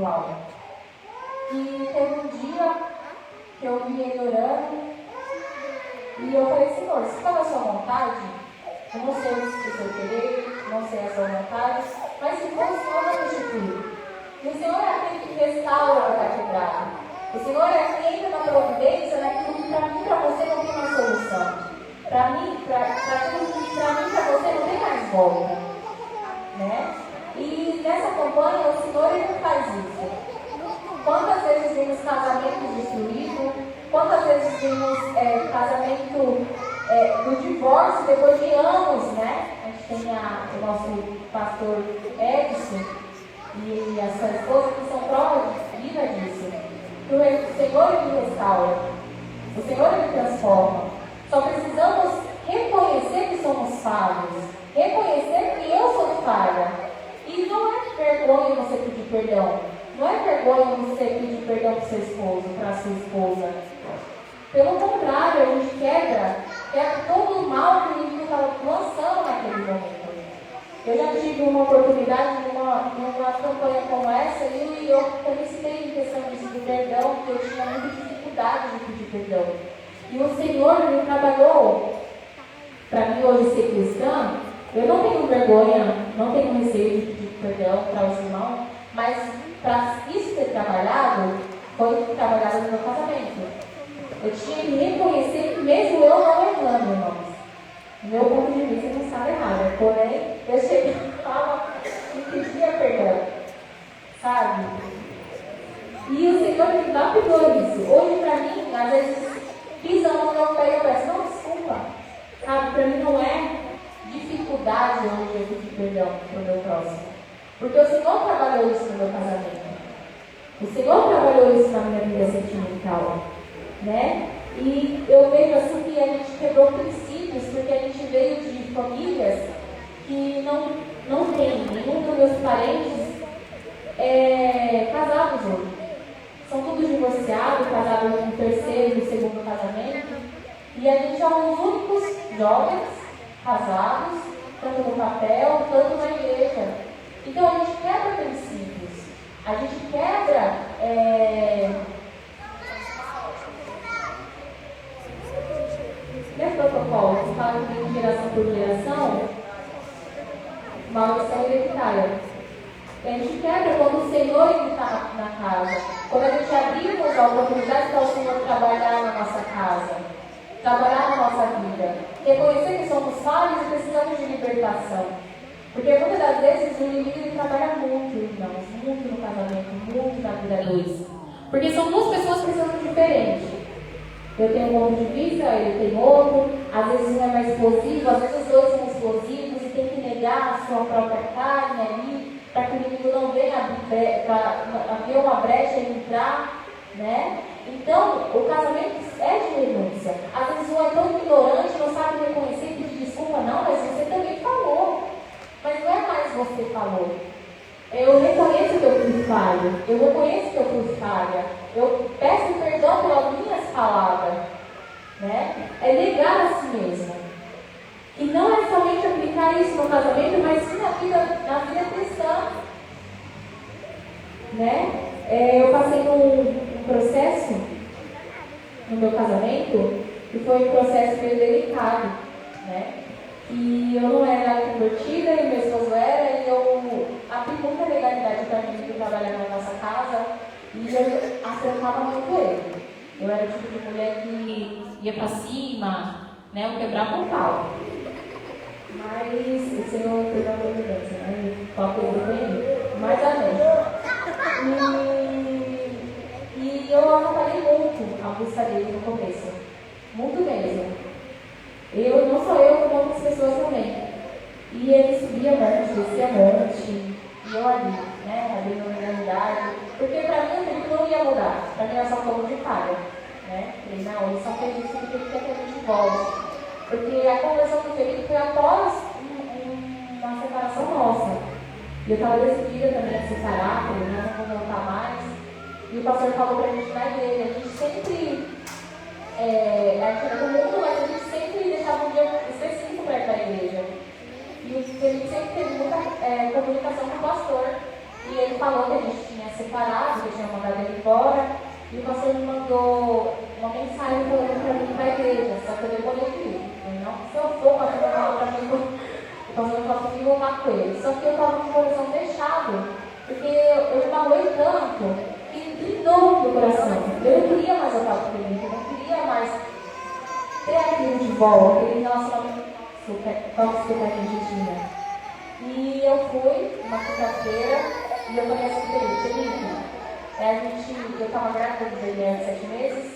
pessoal. E teve um dia que eu vi ele orando e eu falei, Senhor, se for a sua vontade, eu não sei o seu querer, não sei a sua vontade, mas se for o Senhor vai restituir. E o Senhor é aquele que restaura o que está quebrado. O Senhor é aquele que entra na providência naquilo que para mim, para você não tem mais solução. Para mim, para você não tem mais volta. Né? E nessa campanha o Senhor ele faz isso. Quantas vezes vimos casamentos destruídos, quantas vezes vimos casamento do divórcio depois de anos, né? A gente tem o nosso pastor Edson e a sua esposa que são provas vivas disso. O Senhor ele restaura, o Senhor ele transforma. Só precisamos reconhecer que somos falhos, reconhecer que eu sou falha. E não é vergonha você pedir perdão. Não é vergonha você pedir perdão para o seu esposo, para a sua esposa. Pelo contrário, a gente quebra todo o mal que o inimigo estava lançando naquele momento. Eu já tive uma oportunidade numa campanha como essa e eu felicitei em questão disso do perdão, porque eu tinha muita dificuldade de pedir perdão. E o Senhor me trabalhou para mim hoje ser cristã. Eu não tenho vergonha, não tenho receio de pedir perdão para os irmãos, mas para isso ter trabalhado, foi trabalhado no meu casamento. Eu tinha que reconhecer que mesmo eu não errando, irmãos. Meu ponto de vista não estava errado, porém eu cheguei e falava e pedia perdão, sabe? E o Senhor me lapidou isso. Hoje para mim, às vezes, pisando no meu pé e eu peço, não, desculpa. Sabe, para mim não é dificuldade hoje eu pedir perdão para o meu próximo. Porque o Senhor trabalhou isso no meu casamento. O Senhor trabalhou isso na minha vida sentimental. Né? E eu vejo assim que a gente quebrou princípios, porque a gente veio de famílias que não tem nenhum dos meus parentes casados hoje. São todos divorciados, casados no terceiro e segundo casamento. E a gente é um dos únicos jovens casados, tanto no papel, tanto na igreja. Então a gente quebra princípios, a gente quebra protocolo que fala que de geração por geração, maldição hereditária. A gente quebra quando o Senhor está na casa, quando a gente abrimos a oportunidade para o Senhor trabalhar na nossa casa, trabalhar na nossa vida, reconhecer que somos falhos e precisamos de libertação. Porque muitas das vezes o inimigo ele trabalha muito, irmãos, muito no casamento, muito na vida deles. Porque são duas pessoas que são diferentes. Eu tenho um ponto de vista, ele tem outro. Às vezes um é mais explosivo, às vezes os dois são explosivos e tem que negar a sua própria carne ali, para que o inimigo não venha abrir uma brecha e entrar, né? Então, o casamento é de renúncia. Às vezes um é tão ignorante, não sabe reconhecer e pedir desculpa, não, mas você também falou. Mas não é mais você falou. Eu reconheço que eu fui falho, eu reconheço que eu fui falha, eu peço perdão pelas minhas palavras, né? É negar a si mesmo. E não é somente aplicar isso no casamento, mas sim na vida cristã, né? Eu passei um processo no meu casamento, que foi um processo meio delicado, né? E eu não era convertida, e meu esposo era, e eu abri muita legalidade para mim trabalhar na nossa casa, e eu acertava muito ele. Eu era o tipo de mulher que ia para cima, né? Eu quebrava o pau. Mas o Senhor fez a providência, né? O pau quebrou bem, mas amém. E eu atrapalhei muito a busca dele no começo, muito mesmo. Não só eu, como outras pessoas também. E ele subia monte, descia monte, e eu ali, né, abrindo a realidade. Porque para mim o Felipe não ia mudar, para mim era só fogo de palha, né? Falei, não, ele só fez isso porque ele quer que a gente volte. Porque a conversão do Felipe foi após uma separação nossa. E eu estava decidida também a separar, falei, não vou voltar mais. E o pastor falou para a gente na igreja, a gente sempre, a gente era do mundo, mas a gente sempre deixava um dia específico para ir para a igreja. E o Felipe sempre teve muita comunicação com o pastor. E ele falou que a gente tinha separado, que eu tinha mandado ele embora. E o pastor me mandou uma mensagem falando para mim ir para a igreja. Só que eu demorei de ir. Não, se eu for, o pastor vai falar para mim, o pastor vai falar para mim voltar com ele. Só que eu estava com o coração fechado, porque eu magoei tanto que gritou no meu coração. Eu não queria mais voltar com ele, eu não queria mais ter aquilo de volta, aquele relacionamento tóxico que a gente tinha. E eu fui uma quinta-feira e eu falei assim para ele, Felipe, eu estava grávida do bebê de 7 meses,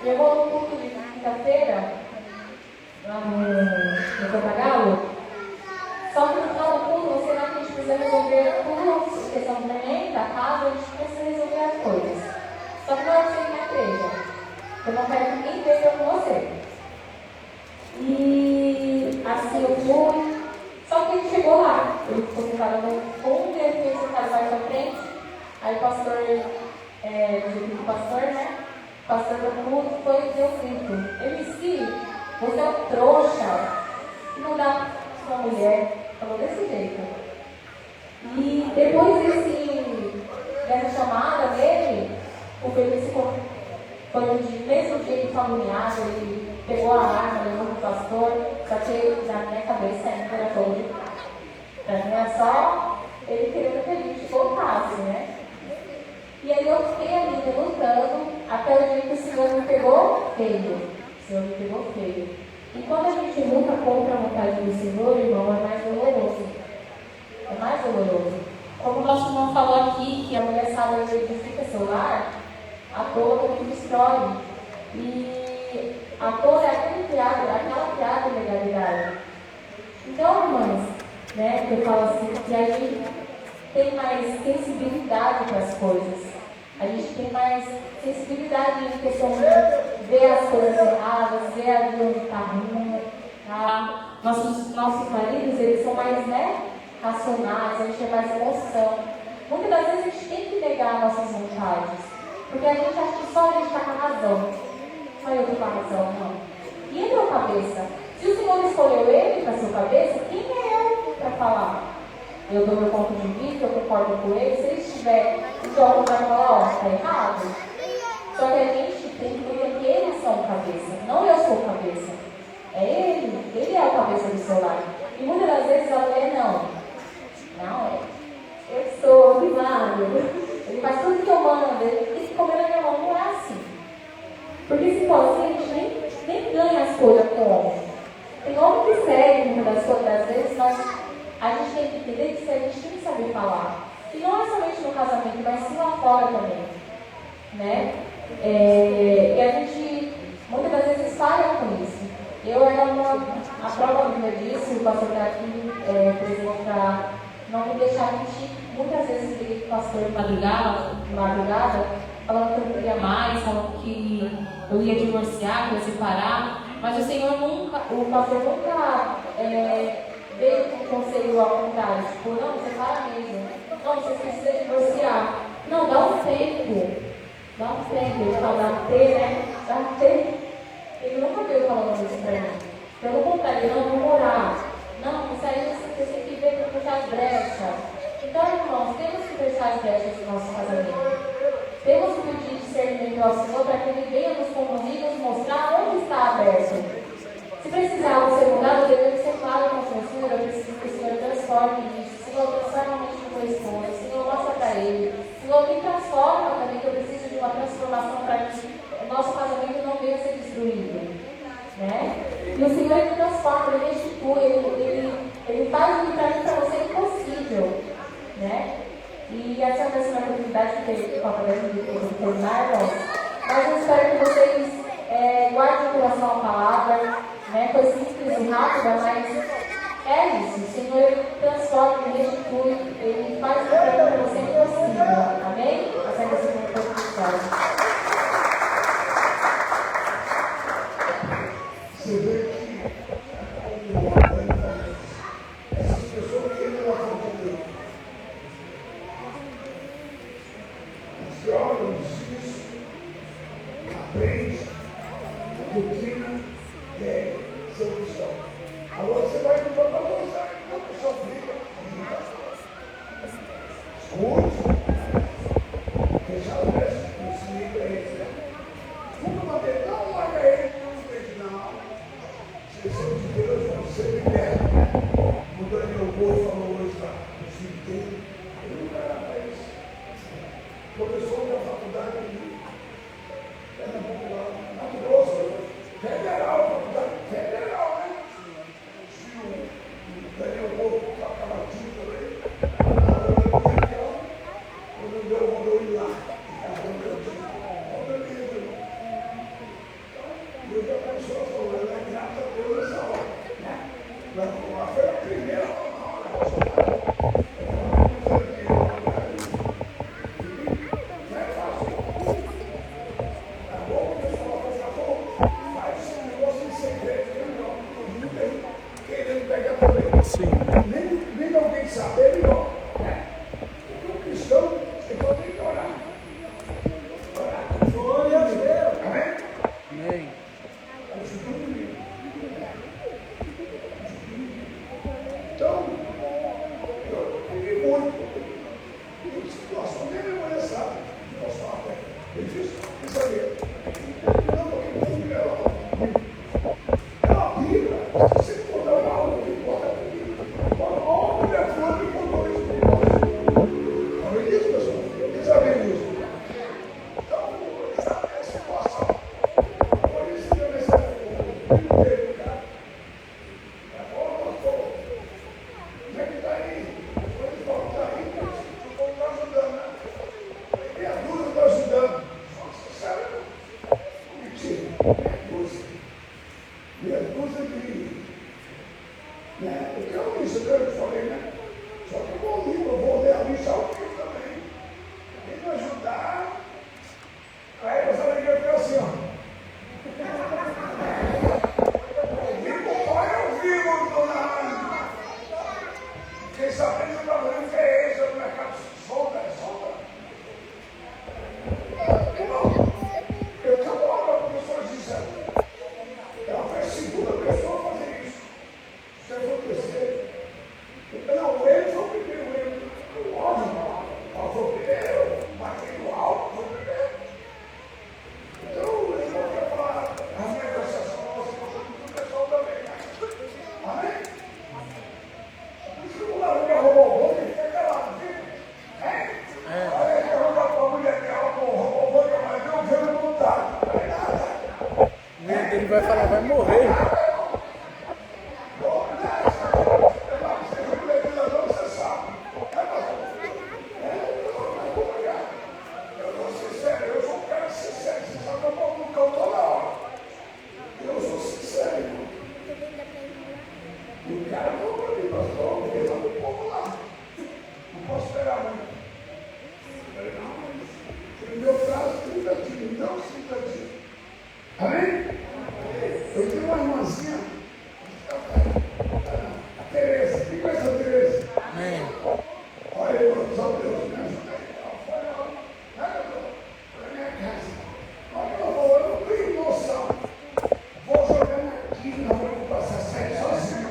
e eu vou no culto de quinta-feira, lá no Cantagalo, só que no final do culto, você não, que a gente precisa resolver tudo, a questão do neném, da casa, a gente precisa resolver as coisas. Só que não é você ir na igreja. Eu não quero que ninguém veja com você. E assim eu fui, só que ele chegou lá, ele ficou sentado no fundo e ele fez sentado mais pra frente. Aí o pastor, o pastor, né? O pastor do culto foi e deu grito. MC, você é um trouxa, não dá pra uma mulher. Falou desse jeito. E depois dessa chamada dele, o Felipe foi no mesmo dia que caluniado, ele pegou a arma, levou pro pastor, só que na minha cabeça ainda era todo. Pra mim era só ele queria que a gente voltasse, né? E aí eu fiquei ali lutando até o dia que o Senhor me pegou feio. O Senhor me pegou feio. E quando a gente luta contra a vontade do Senhor, irmão, é mais doloroso. É mais doloroso. Como o nosso irmão falou aqui, que a mulher sábia edifica seu lar, a toa também destrói. E a toa é aquela criada de legalidade. Então, irmãs, né, eu falo assim, que a gente tem mais sensibilidade para as coisas. A gente tem mais sensibilidade em questão de ver as coisas erradas, ver ali onde está ruim. Tá? Nossos maridos, eles são mais, racionais, a gente tem mais emoção. Muitas das vezes a gente tem que negar nossas vontades, porque a gente acha que só a gente está com a razão. Só eu estou com a razão, não. E a tua cabeça? Se o Senhor escolheu ele para a sua cabeça, quem é eu para falar? Eu dou meu ponto de vista, eu concordo com ele. Se ele estiver, então vai falar, está errado. Só que a gente tem que ver que eles são cabeça, não eu sou cabeça. É ele é o cabeça do seu lar. E muitas das vezes a mulher não, eu sou primário. Ele faz tudo que eu mando, ele tem que comer na minha mão, não é assim. Porque se for assim, a gente nem ganha as coisas com o homem. Tem homem que segue muitas das vezes, mas a gente tem que entender que se a gente tem que saber falar. E não é somente no casamento, mas sim lá fora também. Né? E a gente, muitas das vezes, falha com isso. Eu era a prova viva disso, o pastor está aqui presente para não me deixar mentir. Muitas vezes liguei para o pastor de madrugada, falando que eu não queria mais, falando que eu ia divorciar, que eu ia separar. Mas o Senhor o pastor nunca veio com um conselho ao contrário, tipo, não, separa mesmo. Não, você precisa divorciar. Não, dá um tempo. Ele fala, dá um tempo, né? Dá um tempo. Ele nunca veio falando isso pra mim. Pelo contrário, não, vou morar. Não, isso aí você tem que ver para fechar as brechas. Então, irmãos, temos que fechar as brechas do nosso casamento. Temos que pedir discernimento ao Senhor para que Ele venha nos conduzir, nos mostrar onde está aberto. Se precisar algo ser mudado, devemos ser claro com o Senhor. Eu preciso que o Senhor transforme isso. Senhor, transforma a mente do meu esposo. Senhor, mostra para ele. Senhor, me transforma também, que eu preciso de uma transformação para que o nosso casamento não venha a ser destruído. Né? E o Senhor, Ele transforma, Ele restitui, Ele faz o que para mim, para você, é impossível. Né? E essa é a terceira oportunidade que teve com a palestra de terminar, irmãos. Mas eu espero que vocês guardem o coração a palavra, né? Foi simples e rápida, mas é isso. O Senhor, Ele transforma, Ele restitui, Ele faz o que para você é impossível. Amém? Essa é a segunda oportunidade. Você vê que essas pessoas que não acompanham, os órgãos disso, aprende a doutrina é seu cristão. Agora você vai para a pessoa fica. Escute. professor da faculdade de Pernambuco, lá, Mato Grosso, federal, faculdade federal, né? Se o Daniel Bobo tocava tinta ali, quando Deus mandou ir lá, Deus abençoou, falou, ela é grata a Deus nessa hora, né? Mas foi a primeira. Nem alguém saber, não. Porque o cristão tem que orar. Glória a Deus. Amém? Amém. Então, eu vivi muito. Em situação nem minha mulher sabe. Nossa, eu disse, não sabia. Não, porque é uma Bíblia. Se você for dar uma aula, não importa a Bíblia. Olha a flor que contou isso. Não é isso, pessoal? Quem sabe disso? Então, essa é a situação. Por isso que eu recebo o cara. Agora, pastor, como é que está aí? Eles vão estar aí, o povo está ajudando, né? E a dúvida está ajudando. Nossa, sério? Mentira. Meia dúzia de. Né? O que eu disse, eu falei, né? Só que eu vou ler a lista ao vivo também. Quem me ajudar. Aí você vai ver que assim, ó. Vivo, olha o vivo, dona Ana. Quem sabe que o problema é esse, o mercado solta. Irmão, eu tenho uma aula para pessoas dizendo. Ela foi a segunda pessoa a fazer isso. Você foi o terceiro. Não, ele foi o primeiro. O homem foi o primeiro. Bateu no alto, foi o primeiro. Então, ele não quer falar a negociação nossa com o pessoal também. Amém? Se o ladrão roubou o bolo, ele fica calado. Olha, quer roubar para a mulher dela, roubou o bolo, mas não veio voluntário. Não é nada. Ele vai falar, vai morrer. Amém? Eu tenho uma irmãzinha, a Tereza. Quem conhece a Tereza? Amém. Olha, eu só Deus me ajuda aí. Para minha casa. Olha, eu não tenho noção. Vou jogar na quina, vou passar 7 sozinho.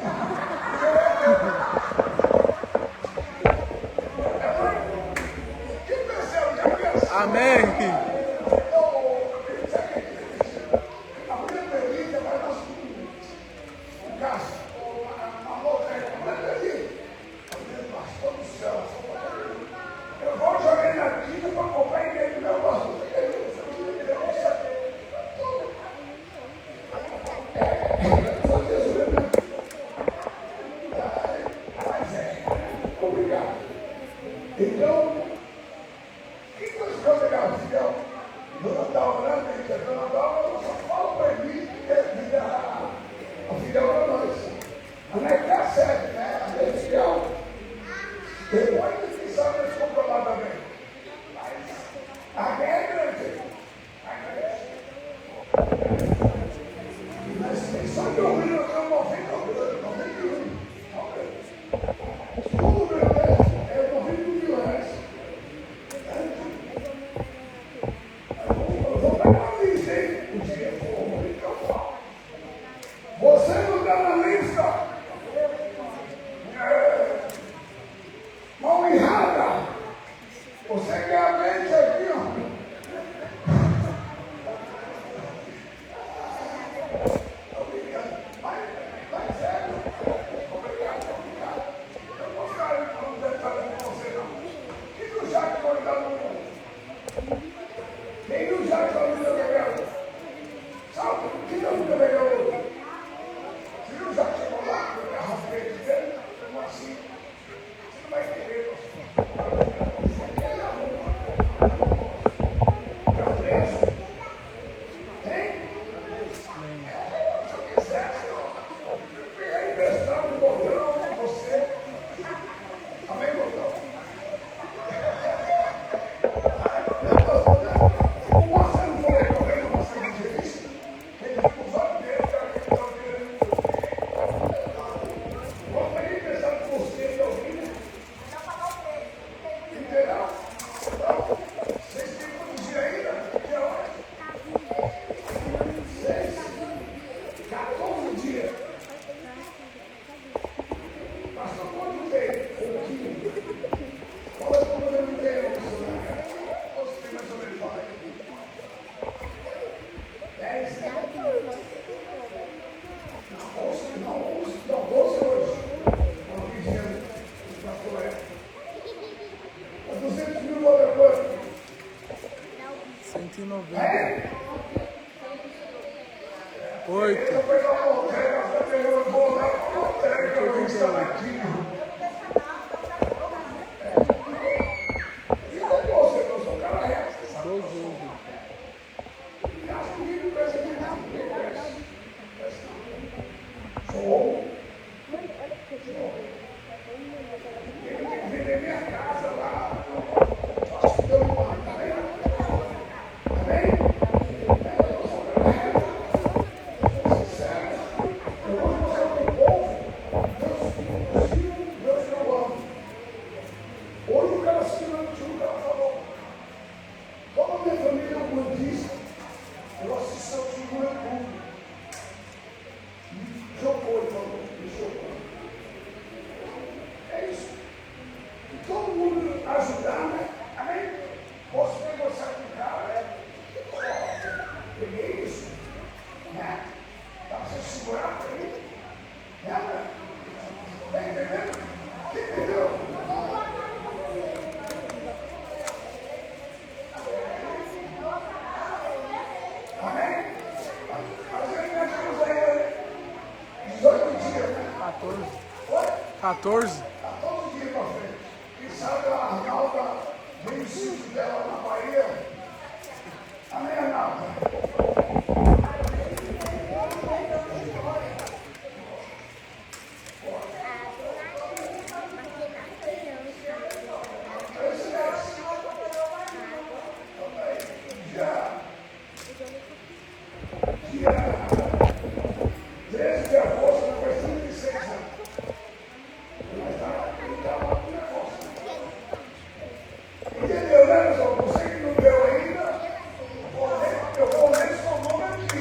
Quem percebe? Já pensou? Amém. Eu vou jogar na quina para comprar e do meu gosto. Obrigado. Então, que coisa que eu legal, Fidel? Dona Dalva, né? Dona Dalva, só fala para mim que é a Fidel para nós. Mas não é que dá certo, né? A Fidel. Depois que sabe eles controlar também. Mas a guerra é grande. Mas só que eu vi no ano 91. Tudo meu Deus é 90 mil reais. Eu vou pegar uma lista, hein? O dia for, então fala. Você não está na lista. Mão errada. Você quer a mente aqui, ó. Obrigado. Vai sério. Obrigado. Eu não quero não detalhe com você, não. E do Jacques foi dar no mundo? 14. Quem sabe a Arnalda vem o sítio dela na Bahia. Amém, Arnalda? Dia 13 de agosto, ela faz 36 anos. Entendeu, né, pessoal? Você que não deu ainda, eu vou ler seu nome aqui.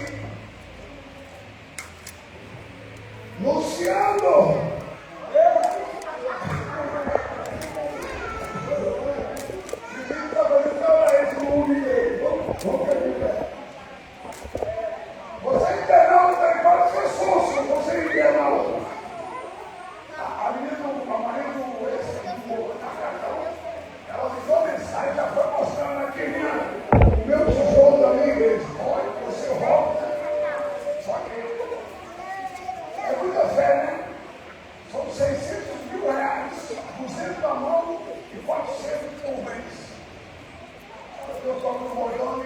Luciano! Ele está fazendo trabalho no mundo inteiro. Vamos perguntar. Você internauta e pode ser sócio, você internauta. A menina, a marido, na cartão, ela mandou mensagem, já foi mostrando aqui o meu tijolo da minha igreja. Olha, você rouba. Só que é muita fé, né? São 600 mil reais, 200 na mão e 400 por mês. Eu estou no Morão e...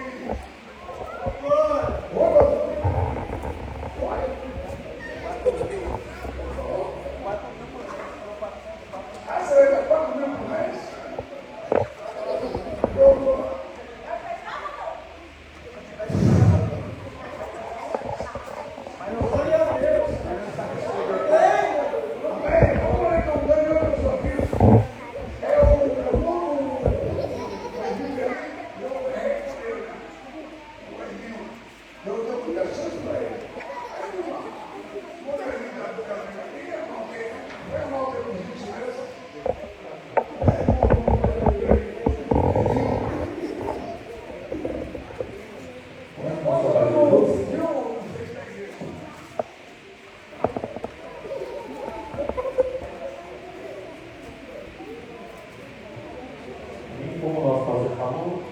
Como nosso pastor falou, o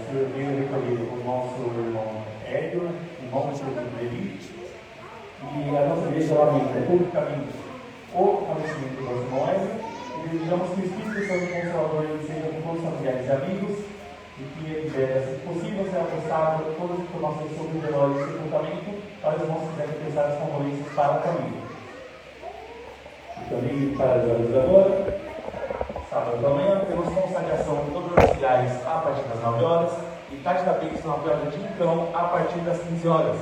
senhor veio recolher o nosso irmão Edward, irmão do senhor Elite, e a nossa igreja lamenta publicamente o falecimento do nosso irmão Edward, e desejamos que o Espírito Santo Consolador seja com todos os familiares e amigos, e que ele deve, se possível, ser ajustado todas as informações sobre o velório e o sepultamento para os irmãos que devem prestar as condolências para a família. E também para os olhos agora, sábado da manhã, temos consagração de todos os auxiliares a partir das 9 horas e tarde da bênção na Vila de Então a partir das 15 horas.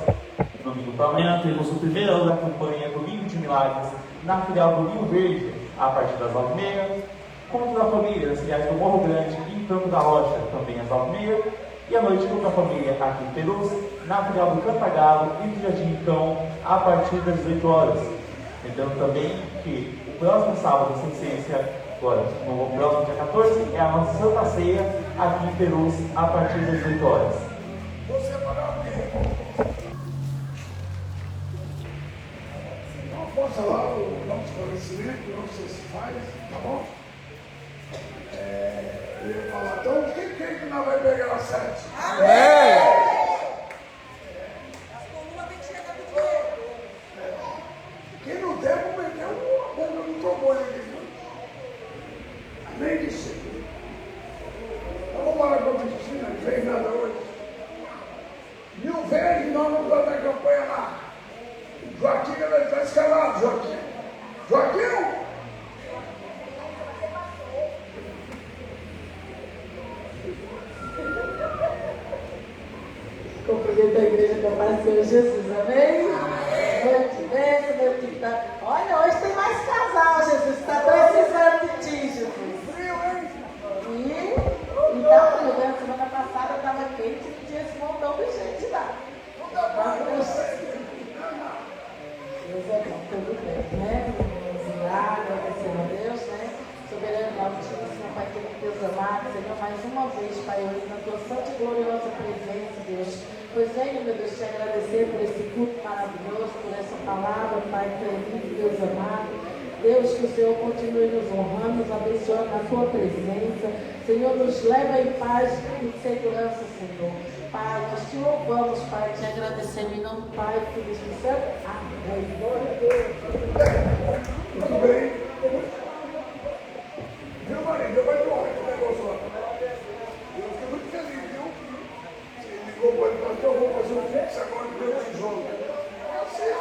Domingo da manhã, temos o primeiro ano da campanha Domingo de Milagres na filial do Rio Verde a partir das 9h30. Culto da família, das filiais do Morro Grande e Campo da Rocha, também às 9h30. E à noite, culto da família aqui em Perus, na filial do Cantagalo e do Jardim Então, a partir das 18 horas. Lembrando também que o próximo sábado, sem ciência, agora, no próximo dia 14, é a nossa Santa Ceia aqui em Perus, a partir das 18 horas. Vou separar alguém. Não posso falar o nosso esclarecimento, não sei se faz, tá bom? Eu ia falar, então quem que não vai pegar a 7? Quem não der, vou meter uma bomba no trombone aqui. Amém, discípulo? Então vamos lá com a medicina, não fez nada hoje. 1000 vezes nós vamos fazer a campanha lá. Joaquim está escalado, Joaquim. Joaquim! Cumprimento da igreja com a paz do Senhor Jesus, amém? Noite bem, noite que tá. Olha, hoje tem mais casal, Jesus, está precisando de ti, Jesus. E então, meu Deus, semana passada estava quente e não tinha esse montão de gente lá. Deus é bom, tudo bem, né? Vamos orar, agradecendo a Deus, né? Soberano, altíssimo, Pai querido, Deus amado, Senhor, mais uma vez, Pai, hoje na tua santa e gloriosa presença, Deus. Pois venho, meu Deus, te agradecer por esse culto maravilhoso, por essa palavra, Pai querido, Deus amado. Deus, que o Senhor continue nos honrando, nos abençoando na tua presença. Senhor, nos leva em paz e segurança, Senhor. Pai, nós te louvamos, Pai, te agradecemos em nome do Pai, do Filho e do Espírito Santo. Amém. Glória a Deus. Tudo bem? Viu, Maria? Vai embora com o negócio lá. Eu fiquei muito feliz, viu? Você ligou para ele, mas eu vou fazer um fixo agora do meu tijolo. É assim, ó.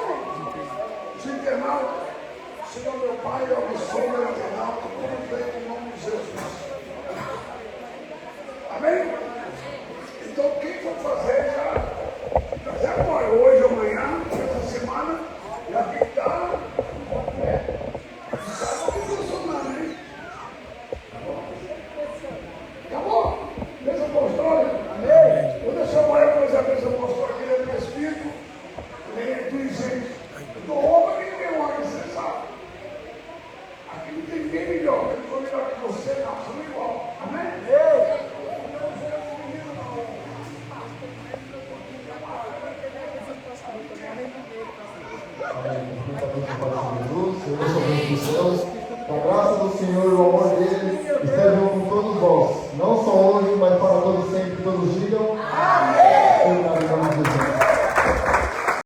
Os internautas, Senhor meu Pai, eu abençoo meu internauta, tudo bem em nome de Jesus. Amém? Então, quem for fazer já agora, hoje ou amanhã, essa semana, já tem que estar. Sabe o que funcionar, né? Acabou? Bênção apostólica? Amém? Vou deixar o Maria fazer a bênção apostólica aqui dentro do Espírito. Nem do incenso. Do homem que tem uma você sabe. Aqui não tem ninguém melhor. Eu não sou melhor que você, não. Somos igual. Amém? Dos céus, a graça do Senhor e o amor dele estejam com todos vós, não só hoje, mas para todos sempre.